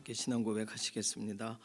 함께 신앙 고백하시겠습니다.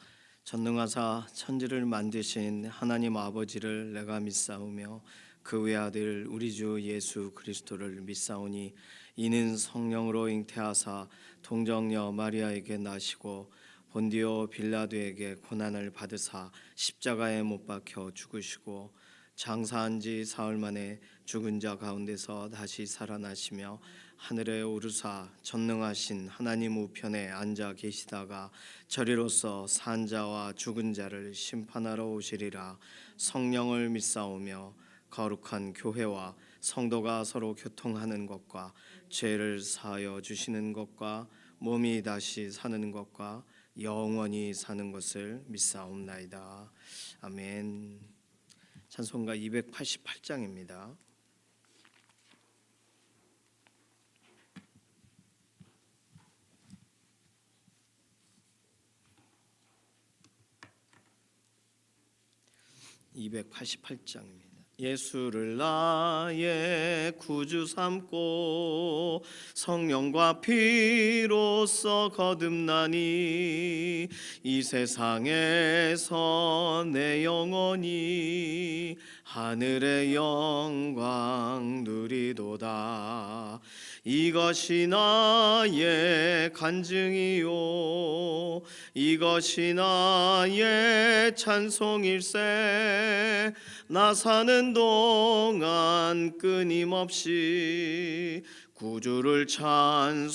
전능하사 천지를 만드신 하나님 아버지를 내가 믿사오며 그 외아들 우리 주 예수 그리스도를 믿사오니 이는 성령으로 잉태하사 동정녀 마리아에게 나시고 본디오 빌라도에게 고난을 받으사 십자가에 못 박혀 죽으시고 장사한 지 사흘 만에 죽은 자 가운데서 다시 살아나시며 하늘에 오르사 전능하신 하나님 우편에 앉아 계시다가 저리로서 산 자와 죽은 자를 심판하러 오시리라. 성령을 믿사오며 거룩한 교회와 성도가 서로 교통하는 것과 죄를 사하여 주시는 것과 몸이 다시 사는 것과 영원히 사는 것을 믿사옵나이다. 아멘. 찬송가 288장입니다. 예수를 나의 구주 삼고 성령과 피로써 거듭나니 이 세상에서 내 영혼이 하늘의 영광 누리도다. 이것이 나의 간증이요 이것이 나의 찬송일세. 나 사는 동안 끊임없이 구주를 찬송하리로다.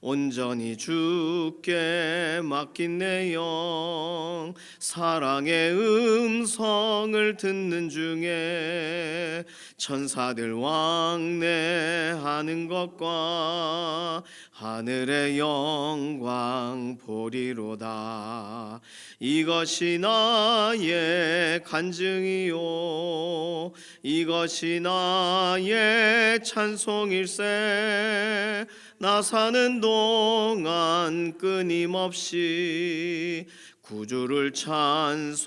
온전히 주께 맡긴 내 영 사랑의 음성을 듣는 중에 천사들 왕래하는 것과 하늘의 영광 보리로다. 이것이 나의 간증이요 이것이 나의 찬송일세. 나 사는 동안 끊임없이 구주를 찬송하리로다.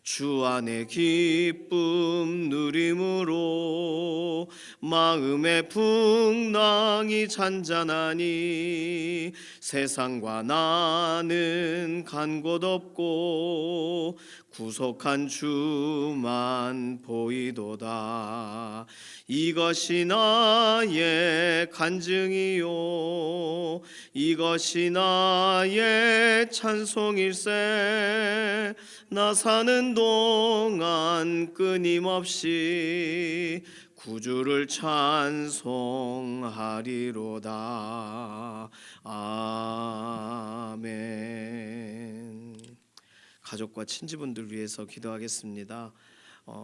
주 안에 기쁨 누림으로 마음의 풍랑이 잔잔하니 세상과 나는 간 곳 없고 구속한 주만 보이도다. 이것이 나의 간증이요 이것이 나의 찬송일세. 나 사는 동안 끊임없이 구주를 찬송하리로다. 아멘. 가족과 친지분들 위해서 기도하겠습니다.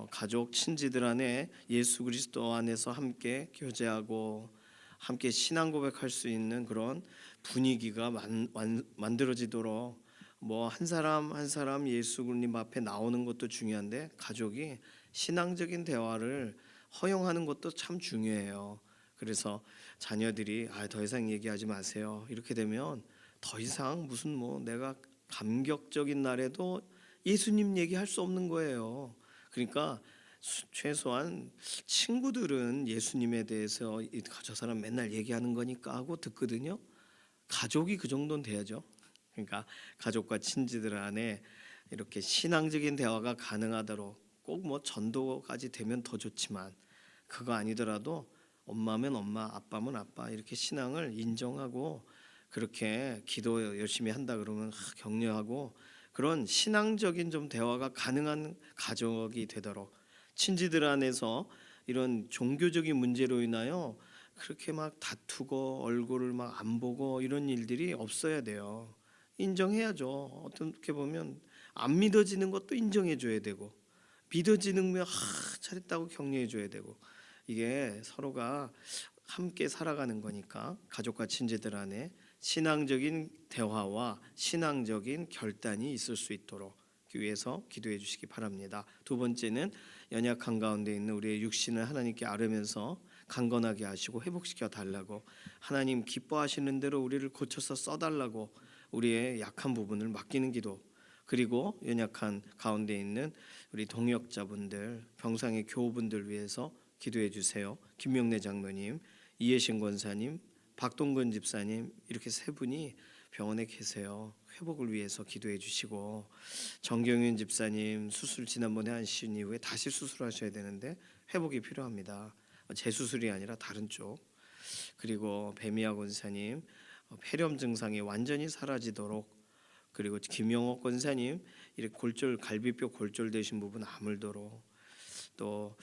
가족 친지들 안에 예수 그리스도 안에서 함께 교제하고 함께 신앙 고백할 수 있는 그런 분위기가 만들어지도록 뭐 한 사람 한 사람 예수님 앞에 나오는 것도 중요한데 가족이 신앙적인 대화를 허용하는 것도 참 중요해요. 그래서 자녀들이 더 이상 얘기하지 마세요. 이렇게 되면 더 이상 무슨 뭐 내가 감격적인 날에도 예수님 얘기할 수 없는 거예요. 그러니까 최소한 친구들은 예수님에 대해서 저 사람 맨날 얘기하는 거니까 하고 듣거든요. 가족이 그 정도는 돼야죠. 그러니까 가족과 친지들 안에 이렇게 신앙적인 대화가 가능하도록 꼭 뭐 전도까지 되면 더 좋지만 그거 아니더라도 엄마면 엄마, 아빠면 아빠 이렇게 신앙을 인정하고 그렇게 기도 열심히 한다 그러면 격려하고 그런 신앙적인 좀 대화가 가능한 가족이 되도록 친지들 안에서 이런 종교적인 문제로 인하여 그렇게 막 다투고 얼굴을 막 안 보고 이런 일들이 없어야 돼요. 인정해야죠. 어떻게 보면 안 믿어지는 것도 인정해줘야 되고 믿어지는 거 잘했다고 격려해줘야 되고 이게 서로가 함께 살아가는 거니까 가족과 친지들 안에 신앙적인 대화와 신앙적인 결단이 있을 수 있도록 위해서 기도해 주시기 바랍니다. 두 번째는 연약한 가운데 있는 우리의 육신을 하나님께 아뢰면서 강건하게 하시고 회복시켜 달라고 하나님 기뻐하시는 대로 우리를 고쳐서 써달라고 우리의 약한 부분을 맡기는 기도 그리고 연약한 가운데 있는 우리 동역자분들 병상의 교우분들 위해서 기도해 주세요. 김명래 장로님 이혜신 권사님, 박동근 집사님 이렇게 세 분이 병원에 계세요. 회복을 위해서 기도해 주시고, 정경윤 집사님 수술 지난번에 하신 이후에 다시 수술하셔야 되는데 회복이 필요합니다. 재수술이 아니라 다른 쪽. 그리고 배미아 권사님 폐렴 증상이 완전히 사라지도록, 그리고 김영옥 권사님 이렇게 골절 갈비뼈 골절 되신 부분 아물도록, 또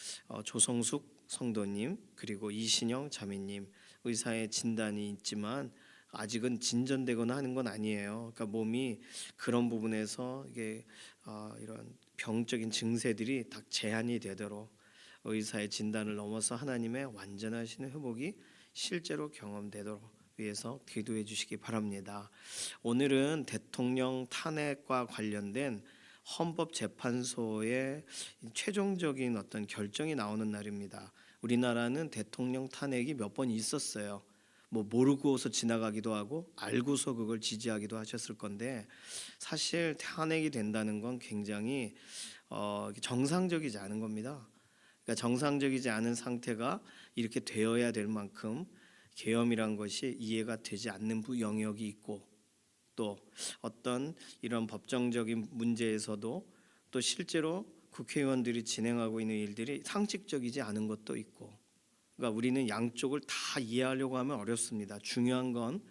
조성숙 성도님, 그리고 이신영 자매님 의사의 진단이 있지만 아직은 진전되거나 하는 건 아니에요. 그러니까 몸이 그런 부분에서 이게 이런 병적인 증세들이 딱 제한이 되도록 의사의 진단을 넘어서 하나님의 완전하신 회복이 실제로 경험되도록 위해서 기도해 주시기 바랍니다. 오늘은 대통령 탄핵과 관련된 헌법재판소의 최종적인 어떤 결정이 나오는 날입니다. 우리나라는 대통령 탄핵이 몇 번 있었어요. 뭐 모르고서 지나가기도 하고 알고서 그걸 지지하기도 하셨을 건데, 사실 탄핵이 된다는 건 굉장히 정상적이지 않은 겁니다. 그러니까 정상적이지 않은 상태가 이렇게 되어야 될 만큼 계엄이란 것이 이해가 되지 않는 영역이 있고, 또 어떤 이런 법정적인 문제에서도 또 실제로 국회의원들이 진행하고 있는 일들이 상식적이지 않은 것도 있고, 그러니까 우리는 양쪽을 다 이해하려고 하면 어렵습니다. 중요한 건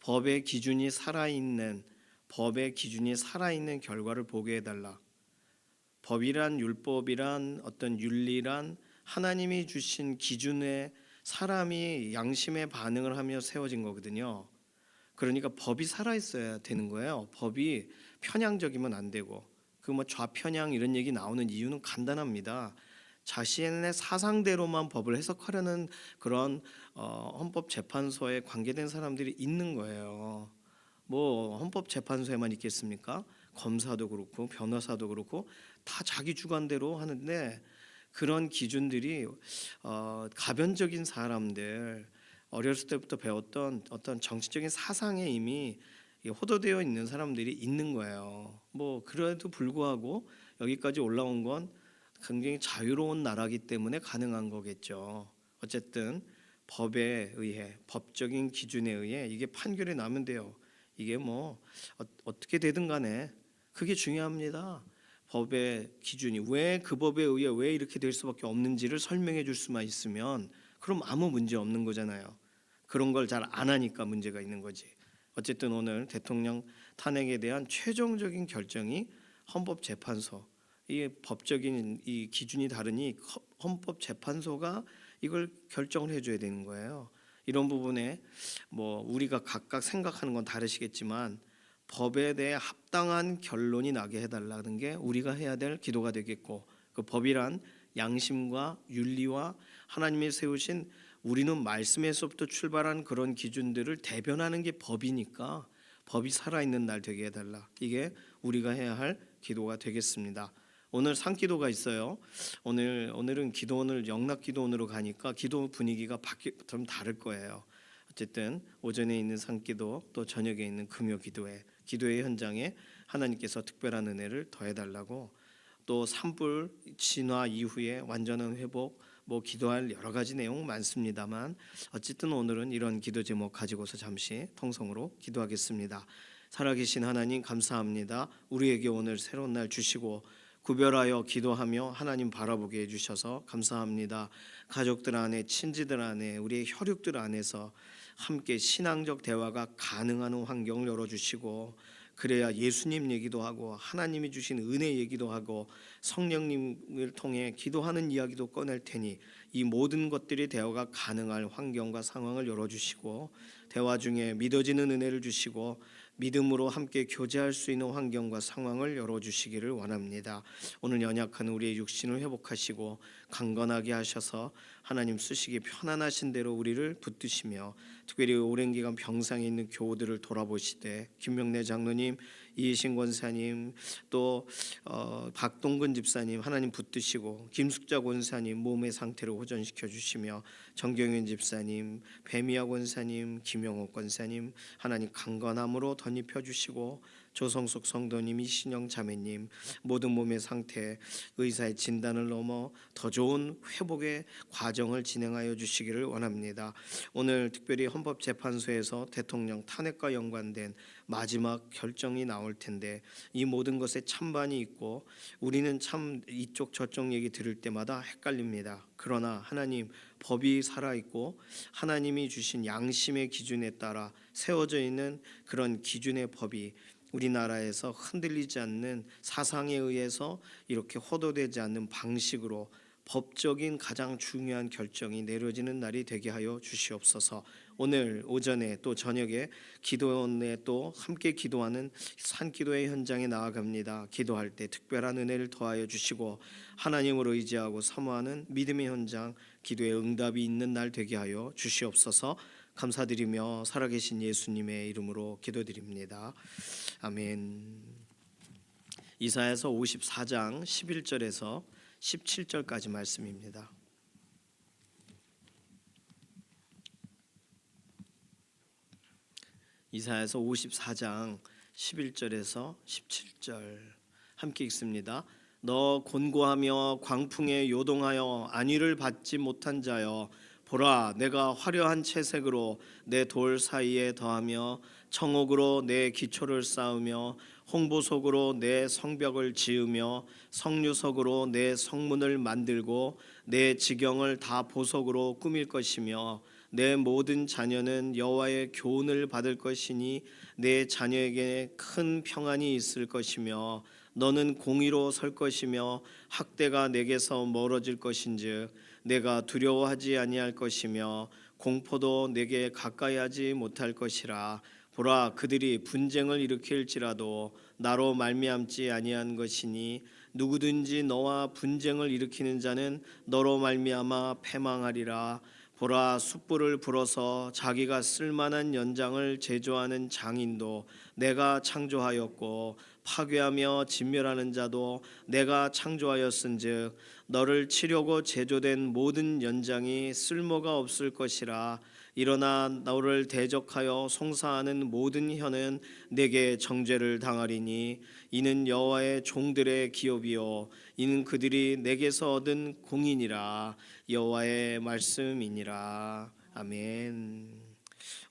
법의 기준이 살아있는 결과를 보게 해달라. 법이란, 율법이란, 어떤 윤리란 하나님이 주신 기준에 사람이 양심의 반응을 하며 세워진 거거든요. 그러니까 법이 살아있어야 되는 거예요. 법이 편향적이면 안 되고, 그 뭐 좌편향 이런 얘기 나오는 이유는 간단합니다. 자신의 사상대로만 법을 해석하려는 그런 헌법재판소에 관계된 사람들이 있는 거예요. 뭐 헌법재판소에만 있겠습니까? 검사도 그렇고 변호사도 그렇고 다 자기 주관대로 하는데, 그런 기준들이 가변적인 사람들, 어렸을 때부터 배웠던 어떤 정치적인 사상에 이미 호도되어 있는 사람들이 있는 거예요. 뭐 그래도 불구하고 여기까지 올라온 건 굉장히 자유로운 나라기 때문에 가능한 거겠죠. 어쨌든 법에 의해, 법적인 기준에 의해 이게 판결이 나면 돼요. 이게 뭐 어떻게 되든 간에 그게 중요합니다. 법의 기준이 왜, 그 법에 의해 왜 이렇게 될 수밖에 없는지를 설명해 줄 수만 있으면 그럼 아무 문제 없는 거잖아요. 그런 걸 잘 안 하니까 문제가 있는 거지. 어쨌든 오늘 대통령 탄핵에 대한 최종적인 결정이 헌법재판소, 이 법적인 이 기준이 다르니 헌법재판소가 이걸 결정을 해줘야 되는 거예요. 이런 부분에 뭐 우리가 각각 생각하는 건 다르시겠지만 법에 대해 합당한 결론이 나게 해달라는 게 우리가 해야 될 기도가 되겠고, 그 법이란 양심과 윤리와 하나님이 세우신, 우리는 말씀에서부터 출발한 그런 기준들을 대변하는 게 법이니까 법이 살아있는 날 되게 해달라. 이게 우리가 해야 할 기도가 되겠습니다. 오늘 산기도가 있어요. 오늘은 기도원을 영락기도원으로 가니까 기도 분위기가 좀 다를 거예요. 어쨌든 오전에 있는 산기도, 또 저녁에 있는 금요기도회, 기도의 현장에 하나님께서 특별한 은혜를 더해달라고, 또 산불 진화 이후에 완전한 회복, 뭐 기도할 여러 가지 내용 많습니다만 어쨌든 오늘은 이런 기도 제목 가지고서 잠시 통성으로 기도하겠습니다. 살아계신 하나님 감사합니다. 우리에게 오늘 새로운 날 주시고 구별하여 기도하며 하나님 바라보게 해주셔서 감사합니다. 가족들 안에, 친지들 안에, 우리의 혈육들 안에서 함께 신앙적 대화가 가능한 환경을 열어주시고, 그래야 예수님 얘기도 하고 하나님이 주신 은혜 얘기도 하고 성령님을 통해 기도하는 이야기도 꺼낼 테니 이 모든 것들이 대화가 가능할 환경과 상황을 열어주시고, 대화 중에 믿어지는 은혜를 주시고 믿음으로 함께 교제할 수 있는 환경과 상황을 열어주시기를 원합니다. 오늘 연약한 우리의 육신을 회복하시고 강건하게 하셔서 하나님 쓰시기 편안하신 대로 우리를 붙드시며, 특별히 오랜 기간 병상에 있는 교우들을 돌아보시되 김명래 장로님, 이혜신 권사님, 또 박동근 집사님 하나님 붙드시고, 김숙자 권사님 몸의 상태를 호전시켜 주시며, 정경윤 집사님, 배미아 권사님, 김영옥 권사님 하나님 강건함으로 덧입혀 주시고, 조성숙 성도님, 이신영 자매님 모든 몸의 상태, 의사의 진단을 넘어 더 좋은 회복의 과정을 진행하여 주시기를 원합니다. 오늘 특별히 헌법재판소에서 대통령 탄핵과 연관된 마지막 결정이 나올 텐데 이 모든 것에 찬반이 있고 우리는 참 이쪽 저쪽 얘기 들을 때마다 헷갈립니다. 그러나 하나님 법이 살아있고 하나님이 주신 양심의 기준에 따라 세워져 있는 그런 기준의 법이 우리나라에서 흔들리지 않는 사상에 의해서 이렇게 호도되지 않는 방식으로 법적인 가장 중요한 결정이 내려지는 날이 되게 하여 주시옵소서. 오늘 오전에 또 저녁에 기도원에 또 함께 기도하는 산기도의 현장에 나아갑니다. 기도할 때 특별한 은혜를 더하여 주시고 하나님을 의지하고 사모하는 믿음의 현장, 기도의 응답이 있는 날 되게 하여 주시옵소서. 감사드리며 살아계신 예수님의 이름으로 기도드립니다. 아멘. 이사야서 54장 11절에서 17절까지 말씀입니다. 이사야서 54장 11절에서 17절 함께 읽습니다. 너 곤고하며 광풍에 요동하여 안위를 받지 못한 자여, 보라, 내가 화려한 채색으로 내 돌 사이에 더하며 청옥으로 내 기초를 쌓으며 홍보석으로 내 성벽을 지으며 성류석으로 내 성문을 만들고 내 지경을 다 보석으로 꾸밀 것이며 내 모든 자녀는 여호와의 교훈을 받을 것이니 내 자녀에게 큰 평안이 있을 것이며 너는 공의로 설 것이며 학대가 내게서 멀어질 것인즉 내가 두려워하지 아니할 것이며 공포도 내게 가까이 하지 못할 것이라. 보라, 그들이 분쟁을 일으킬지라도 나로 말미암지 아니한 것이니 누구든지 너와 분쟁을 일으키는 자는 너로 말미암아 패망하리라. 보라, 숯불을 불어서 자기가 쓸만한 연장을 제조하는 장인도 내가 창조하였고 파괴하며 진멸하는 자도 내가 창조하였은즉 너를 치려고 제조된 모든 연장이 쓸모가 없을 것이라. 일어나 너를 대적하여 송사하는 모든 혀는 내게 정죄를 당하리니 이는 여호와의 종들의 기업이요 이는 그들이 내게서 얻은 공인이라. 여호와의 말씀이니라. 아멘.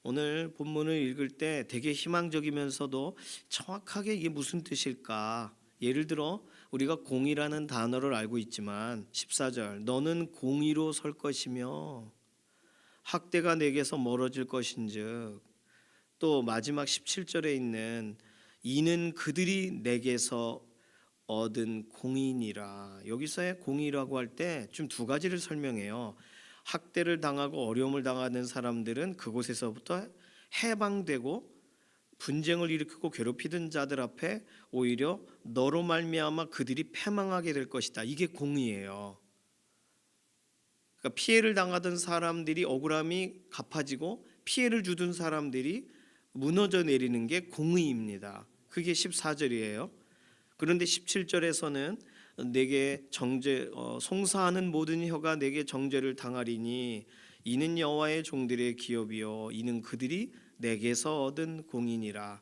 오늘 본문을 읽을 때 되게 희망적이면서도 정확하게 이게 무슨 뜻일까? 예를 들어 우리가 공의라는 단어를 알고 있지만 14절 너는 공의로 설 것이며 학대가 내게서 멀어질 것인즉, 또 마지막 17절에 있는 이는 그들이 내게서 얻은 공의니라. 여기서의 공의라고 할 때 좀 두 가지를 설명해요. 학대를 당하고 어려움을 당하는 사람들은 그곳에서부터 해방되고 분쟁을 일으키고 괴롭히던 자들 앞에 오히려 너로 말미암아 그들이 패망하게 될 것이다. 이게 공의예요. 그러니까 피해를 당하던 사람들이 억울함이 갚아지고 피해를 주던 사람들이 무너져 내리는 게 공의입니다. 그게 14절이에요. 그런데 17절에서는 내게 송사하는 모든 혀가 내게 정죄를 당하리니 이는 여호와의 종들의 기업이요 이는 그들이 내게서 얻은 공인이라.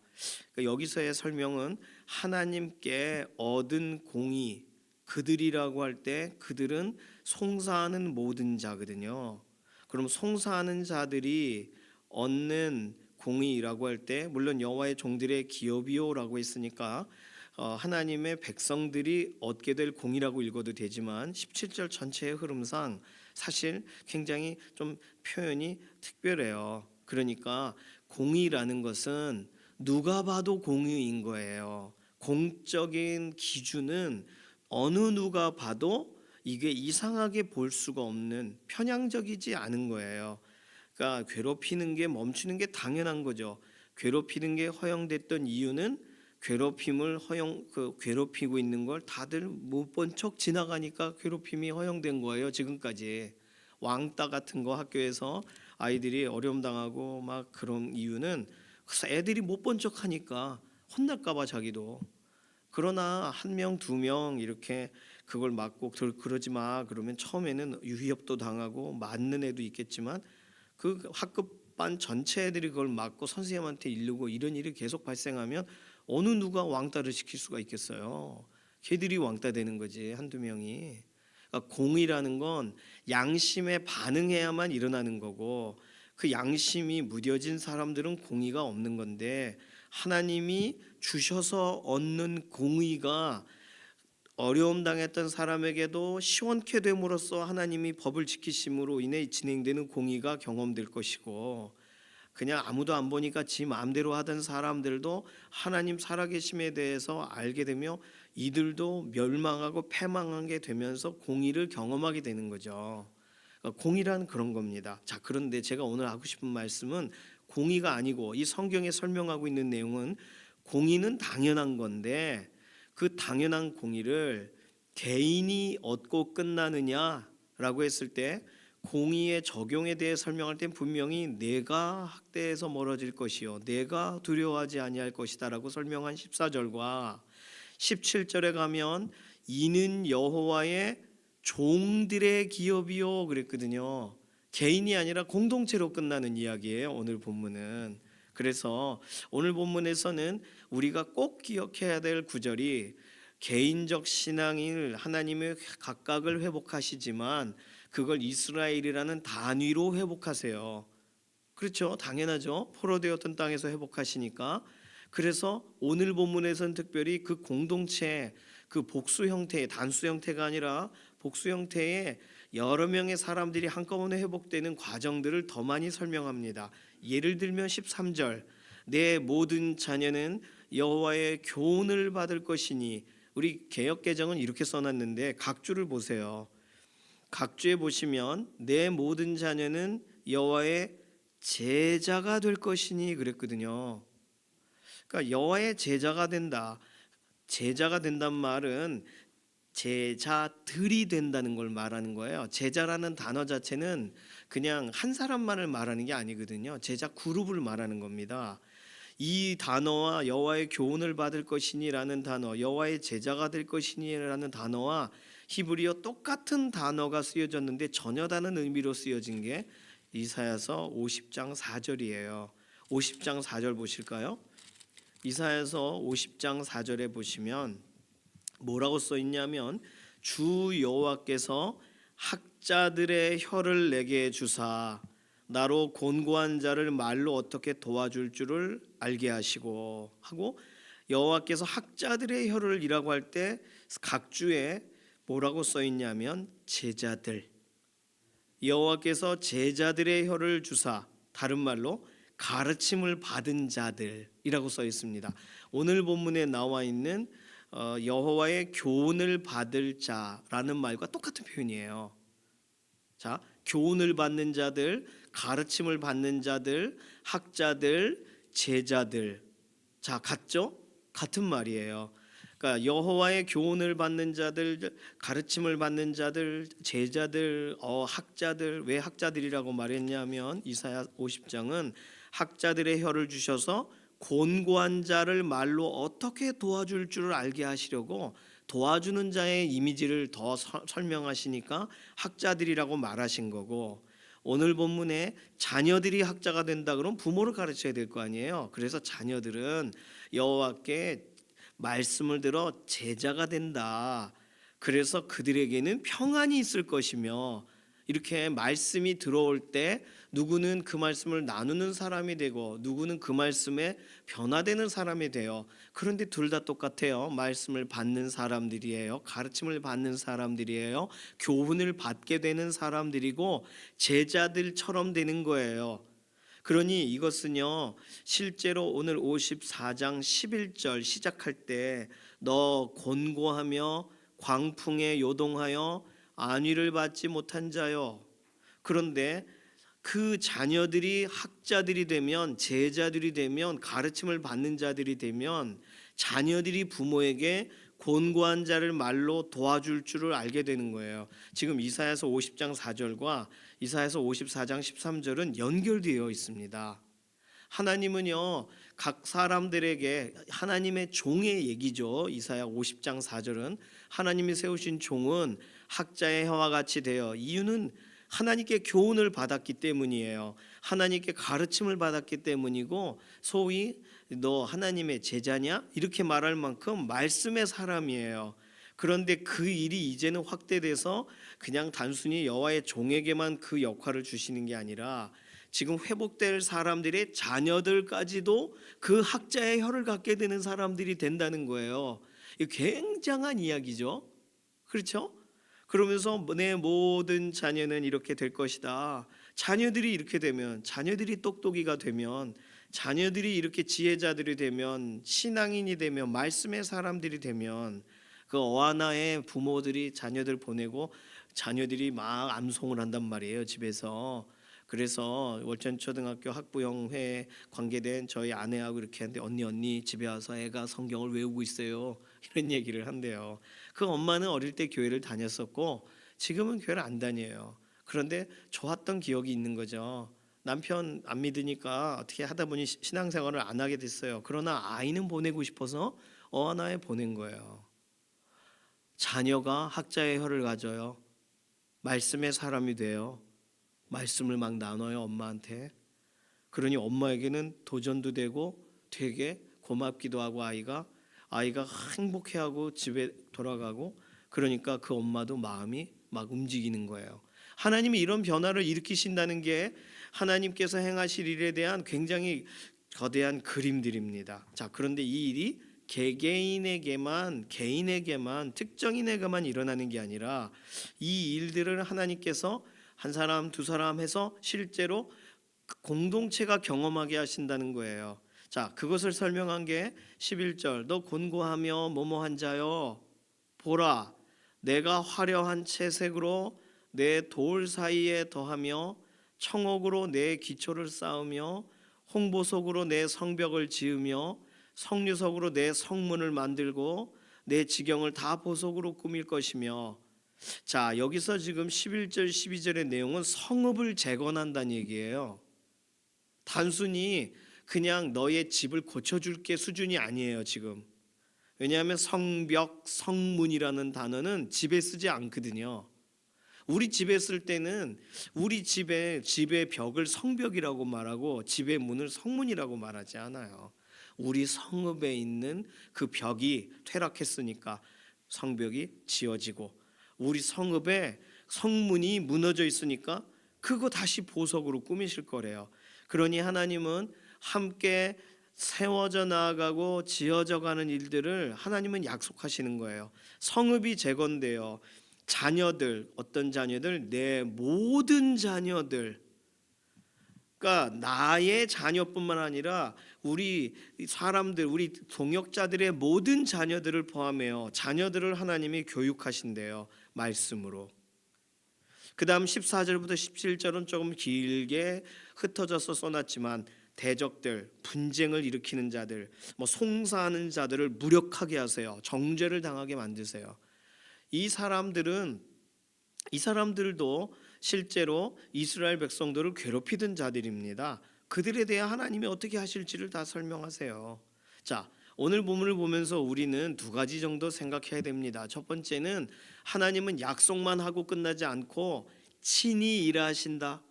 그러니까 여기서의 설명은 하나님께 얻은 공의, 그들이라고 할 때 그들은 송사하는 모든 자거든요. 그럼 송사하는 자들이 얻는 공의라고 할 때 물론 여호와의 종들의 기업이요라고 했으니까 하나님의 백성들이 얻게 될 공의라고 읽어도 되지만 17절 전체의 흐름상 사실 굉장히 좀 표현이 특별해요. 그러니까 공의라는 것은 누가 봐도 공의인 거예요. 공적인 기준은 어느 누가 봐도 이게 이상하게 볼 수가 없는 편향적이지 않은 거예요. 그러니까 괴롭히는 게 멈추는 게 당연한 거죠. 괴롭히는 게 허용됐던 이유는 괴롭힘을 괴롭히고 있는 걸 다들 못 본 척 지나가니까 괴롭힘이 허용된 거예요. 지금까지 왕따 같은 거 학교에서 아이들이 어려움 당하고 막 그런 이유는 애들이 못 본 척 하니까 혼날까봐 자기도. 그러나 한 명, 두 명 이렇게 그걸 맞고 그러지 마 그러면 처음에는 유희업도 당하고 맞는 애도 있겠지만 그 학급 반 전체 애들이 그걸 맞고 선생님한테 이르고 이런 일이 계속 발생하면 어느 누가 왕따를 시킬 수가 있겠어요? 걔들이 왕따 되는 거지, 한두 명이. 그러니까 공의라는 건 양심에 반응해야만 일어나는 거고, 그 양심이 무뎌진 사람들은 공의가 없는 건데, 하나님이 주셔서 얻는 공의가 어려움 당했던 사람에게도 시원케 됨으로써 하나님이 법을 지키심으로 인해 진행되는 공의가 경험될 것이고, 그냥 아무도 안 보니까 지 마음대로 하던 사람들도 하나님 살아계심에 대해서 알게 되며 이들도 멸망하고 패망하게 되면서 공의를 경험하게 되는 거죠. 그러니까 공의란 그런 겁니다. 자, 그런데 제가 오늘 하고 싶은 말씀은 공의가 아니고, 이 성경에 설명하고 있는 내용은 공의는 당연한 건데, 그 당연한 공의를 개인이 얻고 끝나느냐라고 했을 때, 공의의 적용에 대해 설명할 땐 분명히 내가 학대에서 멀어질 것이요 내가 두려워하지 아니할 것이다라고 설명한 14절과 17절에 가면 이는 여호와의 종들의 기업이요 그랬거든요. 개인이 아니라 공동체로 끝나는 이야기예요, 오늘 본문은. 그래서 오늘 본문에서는 우리가 꼭 기억해야 될 구절이, 개인적 신앙을 하나님의 각각을 회복하시지만 그걸 이스라엘이라는 단위로 회복하세요. 그렇죠, 당연하죠. 포로되었던 땅에서 회복하시니까. 그래서 오늘 본문에서는 특별히 그 공동체, 그 복수 형태의, 단수 형태가 아니라 복수 형태의 여러 명의 사람들이 한꺼번에 회복되는 과정들을 더 많이 설명합니다. 예를 들면 13절, 내 모든 자녀는 여호와의 교훈을 받을 것이니, 우리 개역개정은 이렇게 써놨는데 각주를 보세요. 각주에 보시면 내 모든 자녀는 여호와의 제자가 될 것이니 그랬거든요. 그러니까 여호와의 제자가 된다. 제자가 된단 말은 제자들이 된다는 걸 말하는 거예요. 제자라는 단어 자체는 그냥 한 사람만을 말하는 게 아니거든요. 제자 그룹을 말하는 겁니다. 이 단어와 여호와의 교훈을 받을 것이니라는 단어, 여호와의 제자가 될 것이니라는 단어와 히브리어 똑같은 단어가 쓰여졌는데 전혀 다른 의미로 쓰여진 게 이사야서 50장 4절이에요. 50장 4절 보실까요? 이사야서 50장 4절에 보시면 뭐라고 써 있냐면, 주 여호와께서 학자들의 혀를 내게 주사 나로 곤고한 자를 말로 어떻게 도와줄 줄을 알게 하시고, 하고 여호와께서 학자들의 혀를 이라고 할 때 각주에 뭐라고 써 있냐면 제자들, 여호와께서 제자들의 혀를 주사, 다른 말로 가르침을 받은 자들이라고 써 있습니다. 오늘 본문에 나와 있는 여호와의 교훈을 받을 자라는 말과 똑같은 표현이에요. 자, 교훈을 받는 자들, 가르침을 받는 자들, 학자들, 제자들. 자, 같죠? 같은 말이에요. 그러니까 여호와의 교훈을 받는 자들, 가르침을 받는 자들, 제자들, 학자들. 왜 학자들이라고 말했냐면 이사야 50장은 학자들의 혀를 주셔서 곤고한 자를 말로 어떻게 도와줄 줄을 알게 하시려고 도와주는 자의 이미지를 더 설명하시니까 학자들이라고 말하신 거고, 오늘 본문에 자녀들이 학자가 된다 그러면 부모를 가르쳐야 될 거 아니에요. 그래서 자녀들은 여호와께 말씀을 들어 제자가 된다. 그래서 그들에게는 평안이 있을 것이며, 이렇게 말씀이 들어올 때 누구는 그 말씀을 나누는 사람이 되고 누구는 그 말씀에 변화되는 사람이 돼요. 그런데 둘 다 똑같아요. 말씀을 받는 사람들이에요. 가르침을 받는 사람들이에요. 교훈을 받게 되는 사람들이고 제자들처럼 되는 거예요. 그러니 이것은요, 실제로 오늘 54장 11절 시작할 때 너 곤고하며 광풍에 요동하여 안위를 받지 못한 자요. 그런데 그 자녀들이 학자들이 되면, 제자들이 되면, 가르침을 받는 자들이 되면 자녀들이 부모에게 곤고한 자를 말로 도와줄 줄을 알게 되는 거예요. 지금 이사야서 50장 4절과 이사야서 54장 13절은 연결되어 있습니다. 하나님은요, 각 사람들에게 하나님의 종의 얘기죠. 이사야 50장 4절은 하나님이 세우신 종은 학자의 혀와 같이 되어, 이유는 하나님께 교훈을 받았기 때문이에요. 하나님께 가르침을 받았기 때문이고, 소위 너 하나님의 제자냐? 이렇게 말할 만큼 말씀의 사람이에요. 그런데 그 일이 이제는 확대돼서 그냥 단순히 여호와의 종에게만 그 역할을 주시는 게 아니라 지금 회복될 사람들의 자녀들까지도 그 학자의 혀를 갖게 되는 사람들이 된다는 거예요. 이 굉장한 이야기죠. 그렇죠? 그러면서 내 모든 자녀는 이렇게 될 것이다. 자녀들이 이렇게 되면, 자녀들이 똑똑이가 되면, 자녀들이 이렇게 지혜자들이 되면, 신앙인이 되면, 말씀의 사람들이 되면, 그 어하나의 부모들이 자녀들 보내고 자녀들이 막 암송을 한단 말이에요, 집에서. 그래서 월천초등학교 학부형회에 관계된 저희 아내하고 이렇게 하는데, 언니 집에 와서 애가 성경을 외우고 있어요, 이런 얘기를 한대요. 그 엄마는 어릴 때 교회를 다녔었고 지금은 교회를 안 다녀요. 그런데 좋았던 기억이 있는 거죠. 남편 안 믿으니까 어떻게 하다 보니 신앙생활을 안 하게 됐어요. 그러나 아이는 보내고 싶어서 어하나에 보낸 거예요. 자녀가 학자의 혀를 가져요. 말씀의 사람이 돼요. 말씀을 막 나눠요, 엄마한테. 그러니 엄마에게는 도전도 되고 되게 고맙기도 하고, 아이가 행복해하고 집에 돌아가고, 그러니까 그 엄마도 마음이 막 움직이는 거예요. 하나님이 이런 변화를 일으키신다는 게 하나님께서 행하실 일에 대한 굉장히 거대한 그림들입니다. 자, 그런데 이 일이 개개인에게만, 특정인에게만 일어나는 게 아니라 이 일들을 하나님께서 한 사람 두 사람 해서 실제로 공동체가 경험하게 하신다는 거예요. 자, 그것을 설명한 게 11절, 너 곤고하며 뭐뭐한 자여, 보라 내가 화려한 채색으로 내 돌 사이에 더하며 청옥으로 내 기초를 쌓으며 홍보석으로 내 성벽을 지으며 석류석으로 내 성문을 만들고 내 지경을 다 보석으로 꾸밀 것이며. 자, 여기서 지금 11절 12절의 내용은 성읍을 재건한다는 얘기예요. 단순히 그냥 너의 집을 고쳐줄게 수준이 아니에요 지금. 왜냐하면 성벽, 성문이라는 단어는 집에 쓰지 않거든요. 우리 집에 쓸 때는 우리 집의 벽을 성벽이라고 말하고 집의 문을 성문이라고 말하지 않아요. 우리 성읍에 있는 그 벽이 퇴락했으니까 성벽이 지어지고, 우리 성읍에 성문이 무너져 있으니까 그거 다시 보석으로 꾸미실 거래요. 그러니 하나님은 함께 세워져 나아가고 지어져 가는 일들을 하나님은 약속하시는 거예요. 성읍이 재건돼요. 자녀들, 어떤 자녀들? 내 모든 자녀들. 그러니까 나의 자녀뿐만 아니라 우리 사람들, 우리 동역자들의 모든 자녀들을 포함해요. 자녀들을 하나님이 교육하신대요, 말씀으로. 그 다음 14절부터 17절은 조금 길게 흩어져서 써놨지만, 대적들, 분쟁을 일으키는 자들, 송사하는 자들을 무력하게 하세요. 정죄를 당하게 만드세요. 이 사람들도 실제로 이스라엘 백성들을 괴롭히던 자들입니다. 그들에 대해 하나님이 어떻게 하실지를 다 설명하세요. 자, 오늘 본문을 보면서 우리는 두 가지 정도 생각해야 됩니다. 첫 번째는 하나님은 약속만 하고 끝나지 않고 친히 일하신다.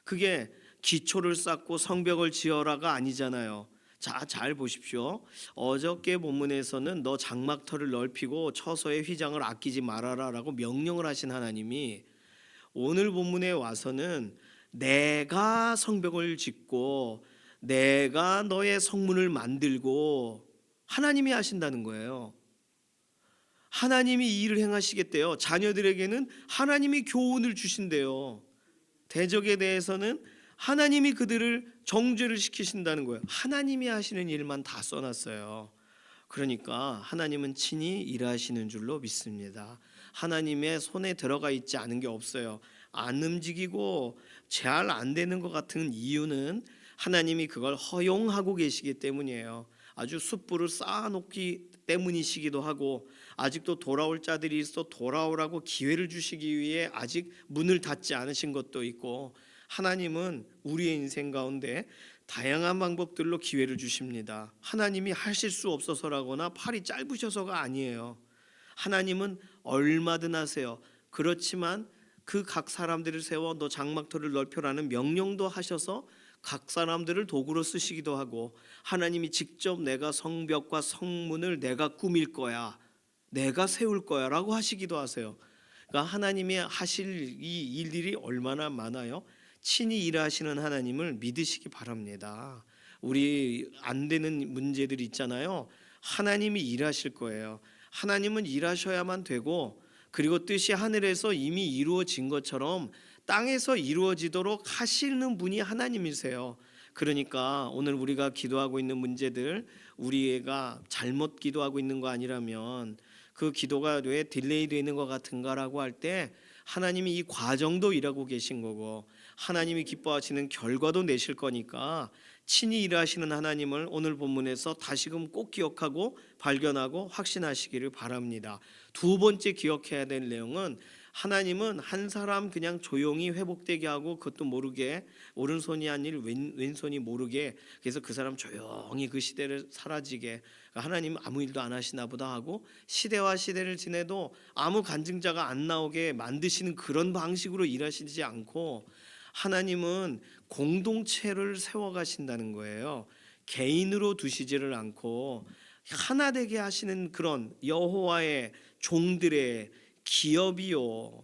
그게 기초를 쌓고 성벽을 지어라가 아니잖아요. 자, 잘 보십시오. 어저께 본문에서는 너 장막터를 넓히고 처소의 휘장을 아끼지 말아라라고 명령을 하신 하나님이, 오늘 본문에 와서는 내가 성벽을 짓고 내가 너의 성문을 만들고 하나님이 하신다는 거예요. 하나님이 이 일을 행하시겠대요. 자녀들에게는 하나님이 교훈을 주신대요. 대적에 대해서는 하나님이 그들을 정죄를 시키신다는 거예요. 하나님이 하시는 일만 다 써놨어요. 그러니까 하나님은 친히 일하시는 줄로 믿습니다. 하나님의 손에 들어가 있지 않은 게 없어요. 안 움직이고 잘 안 되는 것 같은 이유는 하나님이 그걸 허용하고 계시기 때문이에요. 아주 숯불을 쌓아놓기 때문이시기도 하고, 아직도 돌아올 자들이 있어 돌아오라고 기회를 주시기 위해 아직 문을 닫지 않으신 것도 있고, 하나님은 우리의 인생 가운데 다양한 방법들로 기회를 주십니다. 하나님이 하실 수 없어서라거나 팔이 짧으셔서가 아니에요. 하나님은 얼마든 하세요. 그렇지만 그 각 사람들을 세워 너 장막터를 넓혀라는 명령도 하셔서 각 사람들을 도구로 쓰시기도 하고, 하나님이 직접 내가 성벽과 성문을 내가 꾸밀 거야, 내가 세울 거야 라고 하시기도 하세요. 그러니까 하나님이 하실 이 일들이 얼마나 많아요. 친히 일하시는 하나님을 믿으시기 바랍니다. 우리 안 되는 문제들 있잖아요. 하나님이 일하실 거예요. 하나님은 일하셔야만 되고, 그리고 뜻이 하늘에서 이미 이루어진 것처럼 땅에서 이루어지도록 하시는 분이 하나님이세요. 그러니까 오늘 우리가 기도하고 있는 문제들, 우리가 잘못 기도하고 있는 거 아니라면 그 기도가 왜 딜레이 되는 것 같은가라고 할 때, 하나님이 이 과정도 일하고 계신 거고 하나님이 기뻐하시는 결과도 내실 거니까 친히 일하시는 하나님을 오늘 본문에서 다시금 꼭 기억하고 발견하고 확신하시기를 바랍니다. 두 번째 기억해야 될 내용은, 하나님은 한 사람 그냥 조용히 회복되게 하고 그것도 모르게, 오른손이 아닌 왼손이 모르게, 그래서 그 사람 조용히 그 시대를 사라지게, 하나님은 아무 일도 안 하시나 보다 하고 시대와 시대를 지내도 아무 간증자가 안 나오게 만드시는 그런 방식으로 일하시지 않고, 하나님은 공동체를 세워가신다는 거예요. 개인으로 두시지를 않고 하나 되게 하시는 그런 여호와의 종들의 기업이요,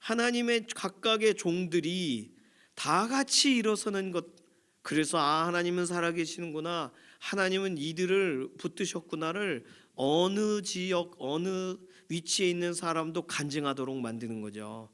하나님의 각각의 종들이 다 같이 일어서는 것. 그래서 하나님은 살아계시는구나, 하나님은 이들을 붙드셨구나를 어느 지역 어느 위치에 있는 사람도 간증하도록 만드는 거죠.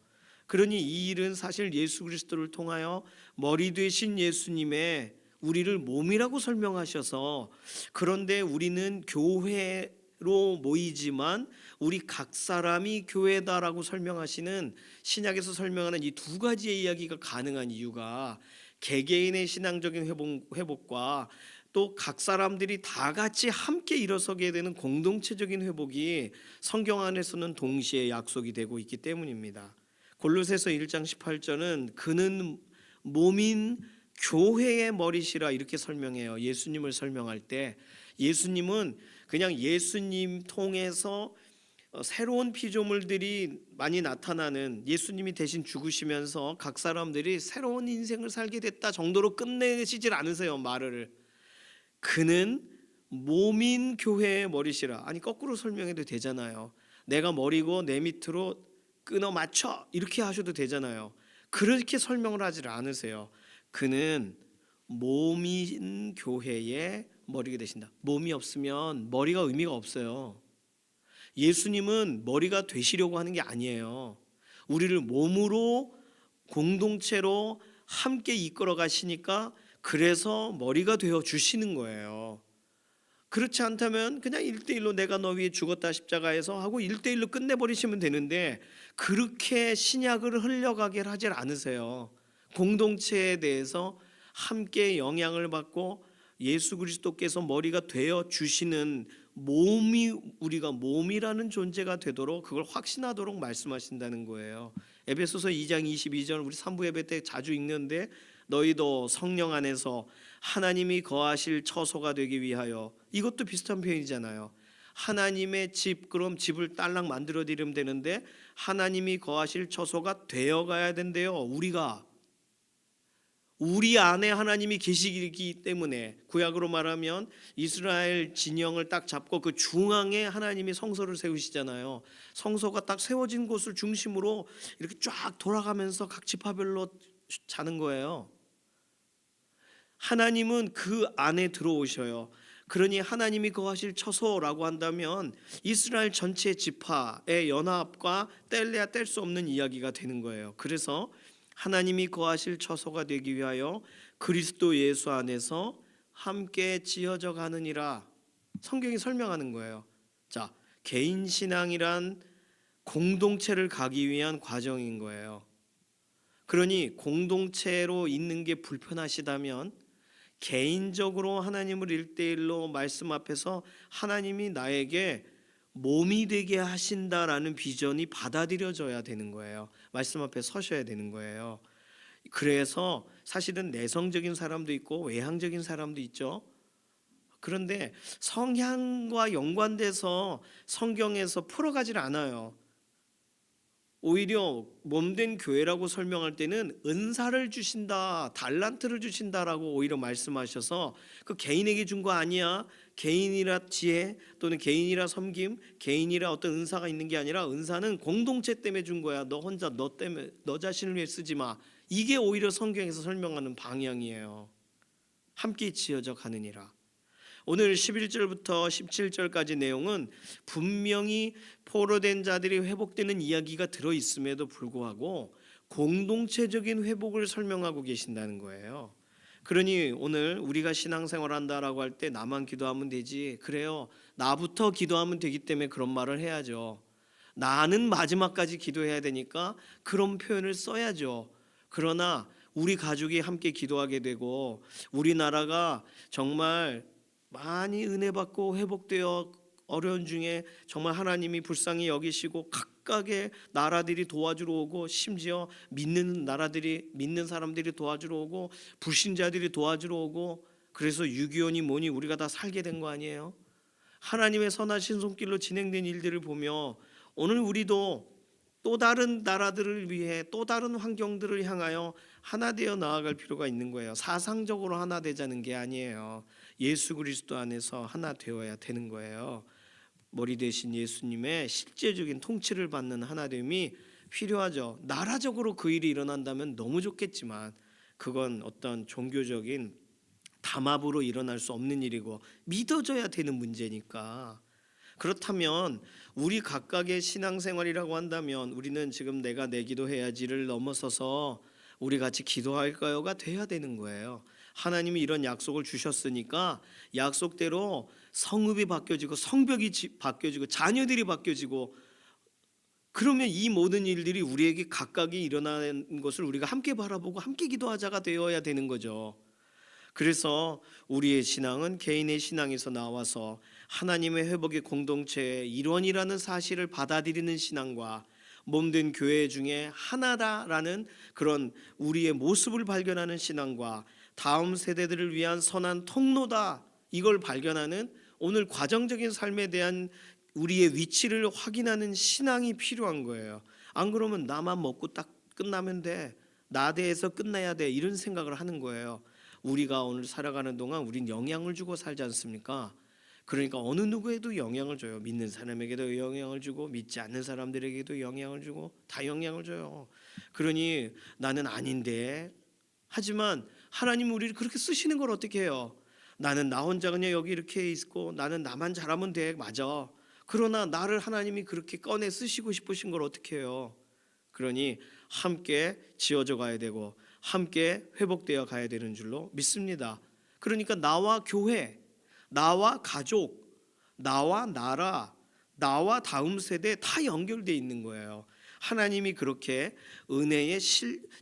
그러니 이 일은 사실 예수 그리스도를 통하여 머리 되신 예수님의 우리를 몸이라고 설명하셔서, 그런데 우리는 교회로 모이지만 우리 각 사람이 교회다라고 설명하시는, 신약에서 설명하는 이 두 가지의 이야기가 가능한 이유가, 개개인의 신앙적인 회복과 또 각 사람들이 다 같이 함께 일어서게 되는 공동체적인 회복이 성경 안에서는 동시에 약속이 되고 있기 때문입니다. 골로새서 1장 18절은 그는 몸인 교회의 머리시라 이렇게 설명해요. 예수님을 설명할 때 예수님은 그냥 예수님 통해서 새로운 피조물들이 많이 나타나는, 예수님이 대신 죽으시면서 각 사람들이 새로운 인생을 살게 됐다 정도로 끝내시질 않으세요. 말을, 그는 몸인 교회의 머리시라. 아니 거꾸로 설명해도 되잖아요. 내가 머리고 내 밑으로 끊어 맞춰 이렇게 하셔도 되잖아요. 그렇게 설명을 하지 않으세요. 그는 몸인 교회의 머리가 되신다. 몸이 없으면 머리가 의미가 없어요. 예수님은 머리가 되시려고 하는 게 아니에요. 우리를 몸으로 공동체로 함께 이끌어 가시니까 그래서 머리가 되어 주시는 거예요. 그렇지 않다면 그냥 1대1로 내가 너 위해 죽었다 십자가에서 하고 1대1로 끝내버리시면 되는데, 그렇게 신약을 흘려가게 하질 않으세요. 공동체에 대해서 함께 영향을 받고 예수 그리스도께서 머리가 되어 주시는 몸이, 우리가 몸이라는 존재가 되도록 그걸 확신하도록 말씀하신다는 거예요. 에베소서 2장 22절 우리 3부 예배 때 자주 읽는데, 너희도 성령 안에서 하나님이 거하실 처소가 되기 위하여, 이것도 비슷한 표현이잖아요. 하나님의 집, 그럼 집을 딸랑 만들어 드리면 되는데 하나님이 거하실 처소가 되어 가야 된대요. 우리 안에 하나님이 계시기 때문에, 구약으로 말하면 이스라엘 진영을 딱 잡고 그 중앙에 하나님이 성소를 세우시잖아요. 성소가 딱 세워진 곳을 중심으로 이렇게 쫙 돌아가면서 각 지파별로 자는 거예요. 하나님은 그 안에 들어오셔요. 그러니 하나님이 거하실 처소라고 한다면 이스라엘 전체 지파의 연합과 뗄래야 뗄 수 없는 이야기가 되는 거예요. 그래서 하나님이 거하실 처소가 되기 위하여 그리스도 예수 안에서 함께 지어져 가느니라, 성경이 설명하는 거예요. 자, 개인 신앙이란 공동체를 가기 위한 과정인 거예요. 그러니 공동체로 있는 게 불편하시다면 개인적으로 하나님을 1대1로 말씀 앞에서 하나님이 나에게 몸이 되게 하신다라는 비전이 받아들여져야 되는 거예요. 말씀 앞에 서셔야 되는 거예요. 그래서 사실은 내성적인 사람도 있고 외향적인 사람도 있죠. 그런데 성향과 연관돼서 성경에서 풀어가질 않아요. 오히려 몸된 교회라고 설명할 때는 은사를 주신다, 달란트를 주신다라고 오히려 말씀하셔서 그 개인에게 준 거 아니야. 개인이라 지혜 또는 개인이라 섬김, 개인이라 어떤 은사가 있는 게 아니라 은사는 공동체 때문에 준 거야. 너 혼자 너 때문에 너 자신을 위해 쓰지 마. 이게 오히려 성경에서 설명하는 방향이에요. 함께 지어져 가느니라. 오늘 11절부터 17절까지 내용은 분명히 포로된 자들이 회복되는 이야기가 들어있음에도 불구하고 공동체적인 회복을 설명하고 계신다는 거예요. 그러니 오늘 우리가 신앙생활한다라고 할 때 나만 기도하면 되지, 그래요, 나부터 기도하면 되기 때문에 그런 말을 해야죠. 나는 마지막까지 기도해야 되니까 그런 표현을 써야죠. 그러나 우리 가족이 함께 기도하게 되고 우리나라가 정말 많이 은혜 받고 회복되어 어려운 중에 정말 하나님이 불쌍히 여기시고 각각의 나라들이 도와주러 오고 심지어 믿는 나라들이 믿는 사람들이 도와주러 오고 불신자들이 도와주러 오고 그래서 6.25니 뭐니 우리가 다 살게 된 거 아니에요? 하나님의 선하신 손길로 진행된 일들을 보며 오늘 우리도 또 다른 나라들을 위해 또 다른 환경들을 향하여 하나 되어 나아갈 필요가 있는 거예요. 사상적으로 하나 되자는 게 아니에요. 예수 그리스도 안에서 하나 되어야 되는 거예요. 머리 대신 예수님의 실제적인 통치를 받는 하나됨이 필요하죠. 나라적으로 그 일이 일어난다면 너무 좋겠지만 그건 어떤 종교적인 담합으로 일어날 수 없는 일이고 믿어져야 되는 문제니까. 그렇다면 우리 각각의 신앙생활이라고 한다면 우리는 지금 내가 내 기도해야지를 넘어서서 우리 같이 기도할까요가 돼야 되는 거예요. 하나님이 이런 약속을 주셨으니까 약속대로 성읍이 바뀌어지고 성벽이 바뀌어지고 자녀들이 바뀌어지고 그러면 이 모든 일들이 우리에게 각각이 일어나는 것을 우리가 함께 바라보고 함께 기도하자가 되어야 되는 거죠. 그래서 우리의 신앙은 개인의 신앙에서 나와서 하나님의 회복의 공동체의 일원이라는 사실을 받아들이는 신앙과 몸된 교회 중에 하나다라는 그런 우리의 모습을 발견하는 신앙과 다음 세대들을 위한 선한 통로다 이걸 발견하는 오늘 과정적인 삶에 대한 우리의 위치를 확인하는 신앙이 필요한 거예요. 안 그러면 나만 먹고 딱 끝나면 돼, 나 대해서 끝나야 돼 이런 생각을 하는 거예요. 우리가 오늘 살아가는 동안 우린 영향을 주고 살지 않습니까? 그러니까 어느 누구에도 영향을 줘요. 믿는 사람에게도 영향을 주고 믿지 않는 사람들에게도 영향을 주고 다 영향을 줘요. 그러니 나는 아닌데 하지만 하나님 우리를 그렇게 쓰시는 걸 어떻게 해요? 나는 나 혼자 그냥 여기 이렇게 있고 나는 나만 잘하면 돼. 맞아. 그러나 나를 하나님이 그렇게 꺼내 쓰시고 싶으신 걸 어떻게 해요? 그러니 함께 지어져 가야 되고 함께 회복되어 가야 되는 줄로 믿습니다. 그러니까 나와 교회, 나와 가족, 나와 나라, 나와 다음 세대 다 연결되어 있는 거예요. 하나님이 그렇게 은혜의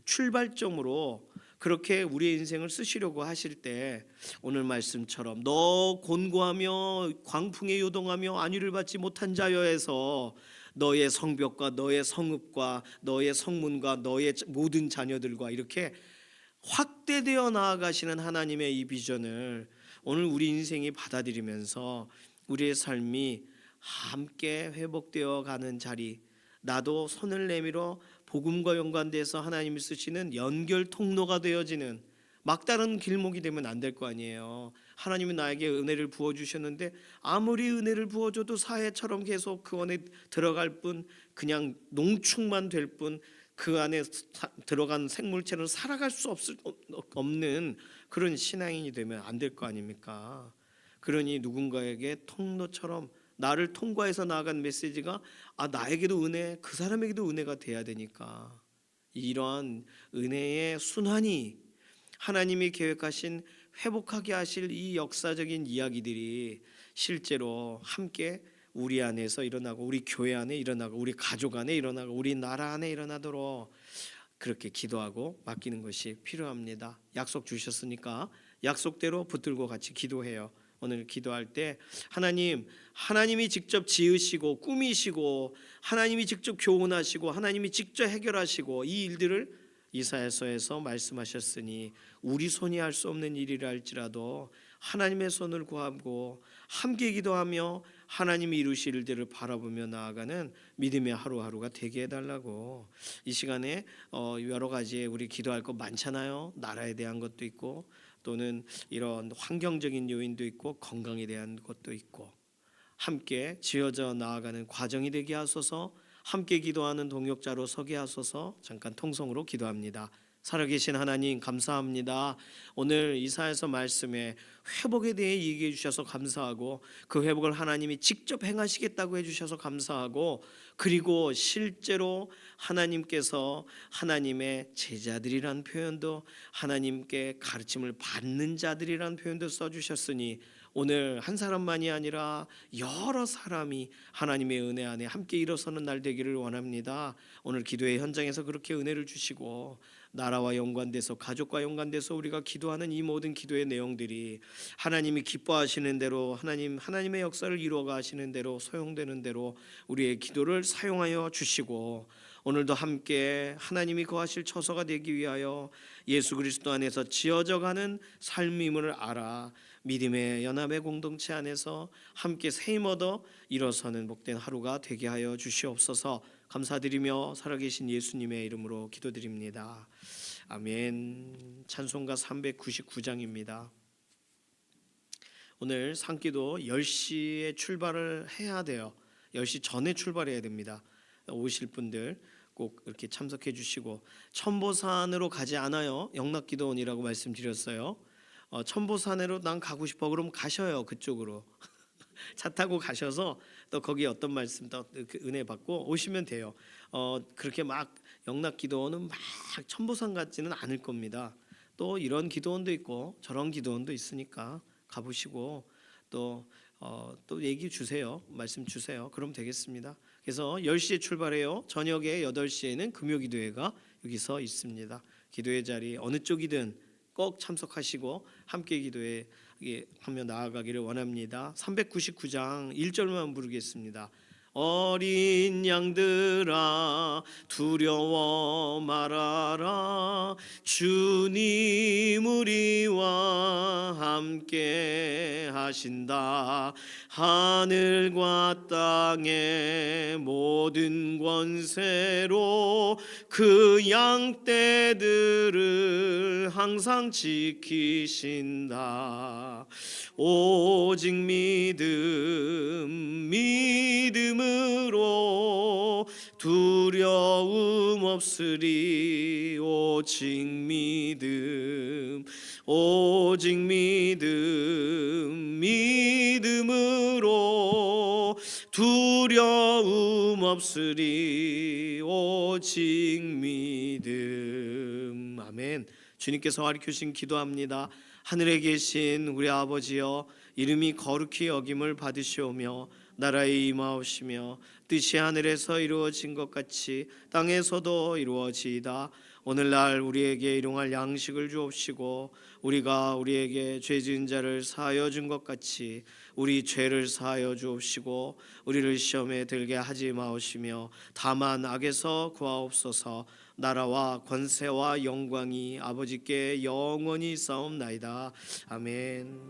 출발점으로 그렇게 우리의 인생을 쓰시려고 하실 때 오늘 말씀처럼 너 곤고하며 광풍에 요동하며 안위를 받지 못한 자여에서 너의 성벽과 너의 성읍과 너의 성문과 너의 모든 자녀들과 이렇게 확대되어 나아가시는 하나님의 이 비전을 오늘 우리 인생이 받아들이면서 우리의 삶이 함께 회복되어 가는 자리, 나도 손을 내밀어 복음과 연관돼서 하나님이 쓰시는 연결 통로가 되어지는 막다른 길목이 되면 안 될 거 아니에요. 하나님은 나에게 은혜를 부어주셨는데 아무리 은혜를 부어줘도 사해처럼 계속 그 안에 들어갈 뿐 그냥 농축만 될 뿐 그 안에 들어간 생물체는 살아갈 수 없는 그런 신앙인이 되면 안 될 거 아닙니까? 그러니 누군가에게 통로처럼 나를 통과해서 나아간 메시지가 나에게도 은혜, 그 사람에게도 은혜가 돼야 되니까 이러한 은혜의 순환이 하나님이 계획하신 회복하게 하실 이 역사적인 이야기들이 실제로 함께 우리 안에서 일어나고 우리 교회 안에 일어나고 우리 가족 안에 일어나고 우리 나라 안에 일어나도록 그렇게 기도하고 맡기는 것이 필요합니다. 약속 주셨으니까 약속대로 붙들고 같이 기도해요. 오늘 기도할 때 하나님이 직접 지으시고 꾸미시고 하나님이 직접 교훈하시고 하나님이 직접 해결하시고 이 일들을 이사야서에서 말씀하셨으니 우리 손이 할 수 없는 일이라 할지라도 하나님의 손을 구하고 함께 기도하며 하나님이 이루실 일들을 바라보며 나아가는 믿음의 하루하루가 되게 해달라고. 이 시간에 여러 가지 우리 기도할 것 많잖아요. 나라에 대한 것도 있고 또는 이런 환경적인 요인도 있고 건강에 대한 것도 있고 함께 지어져 나아가는 과정이 되게 하소서. 함께 기도하는 동역자로 서게 하소서. 잠깐 통성으로 기도합니다. 살아계신 하나님 감사합니다. 오늘 이사야서 말씀에 회복에 대해 얘기해 주셔서 감사하고 그 회복을 하나님이 직접 행하시겠다고 해주셔서 감사하고 그리고 실제로 하나님께서 하나님의 제자들이란 표현도 하나님께 가르침을 받는 자들이란 표현도 써주셨으니 오늘 한 사람만이 아니라 여러 사람이 하나님의 은혜 안에 함께 일어서는 날 되기를 원합니다. 오늘 기도의 현장에서 그렇게 은혜를 주시고 나라와 연관돼서 가족과 연관돼서 우리가 기도하는 이 모든 기도의 내용들이 하나님이 기뻐하시는 대로 하나님의 역사를 이루어가 하시는 대로 소용되는 대로 우리의 기도를 사용하여 주시고 오늘도 함께 하나님이 거하실 처소가 되기 위하여 예수 그리스도 안에서 지어져가는 삶임을 알아 믿음의 연합의 공동체 안에서 함께 세임 얻어 일어서는 복된 하루가 되게 하여 주시옵소서. 감사드리며 살아계신 예수님의 이름으로 기도드립니다. 아멘. 찬송가 399장입니다. 오늘 산기도 10시에 출발을 해야 돼요. 10시 전에 출발해야 됩니다. 오실 분들 꼭 이렇게 참석해 주시고 천보산으로 가지 않아요. 영락기도원이라고 말씀드렸어요. 천보산으로 난 가고 싶어 그럼 가셔요. 그쪽으로 차 타고 가셔서 또 거기 어떤 말씀 또 은혜 받고 오시면 돼요. 그렇게 막 영락기도원은 막 천보산 같지는 않을 겁니다. 또 이런 기도원도 있고 저런 기도원도 있으니까 가보시고 또 얘기 주세요. 말씀 주세요. 그럼 되겠습니다. 그래서 10시에 출발해요. 저녁에 8시에는 금요기도회가 여기서 있습니다. 기도의 자리 어느 쪽이든 꼭 참석하시고 함께 기도에 하며 나아가기를 원합니다. 399장 1절만 부르겠습니다. 어린 양들아 두려워 말아라 주님 우리와 함께 하신다 하늘과 땅의 모든 권세로 그 양떼들을 항상 지키신다 오직 믿음으로 두려움 없으리 오직 믿음으로 두려움 없으리 오직 믿음. 아멘. 주님께서 가르치신 기도합니다. 하늘에 계신 우리 아버지여 이름이 거룩히 여김을 받으시오며 나라에 임하옵시며 뜻이 하늘에서 이루어진 것 같이 땅에서도 이루어지이다. 오늘날 우리에게 일용할 양식을 주옵시고 우리가 우리에게 죄 지은 자를 사하여 준 것 같이 우리 죄를 사하여 주옵시고 우리를 시험에 들게 하지 마옵시며 다만 악에서 구하옵소서. 나라와 권세와 영광이 아버지께 영원히 있사옵나이다. 아멘.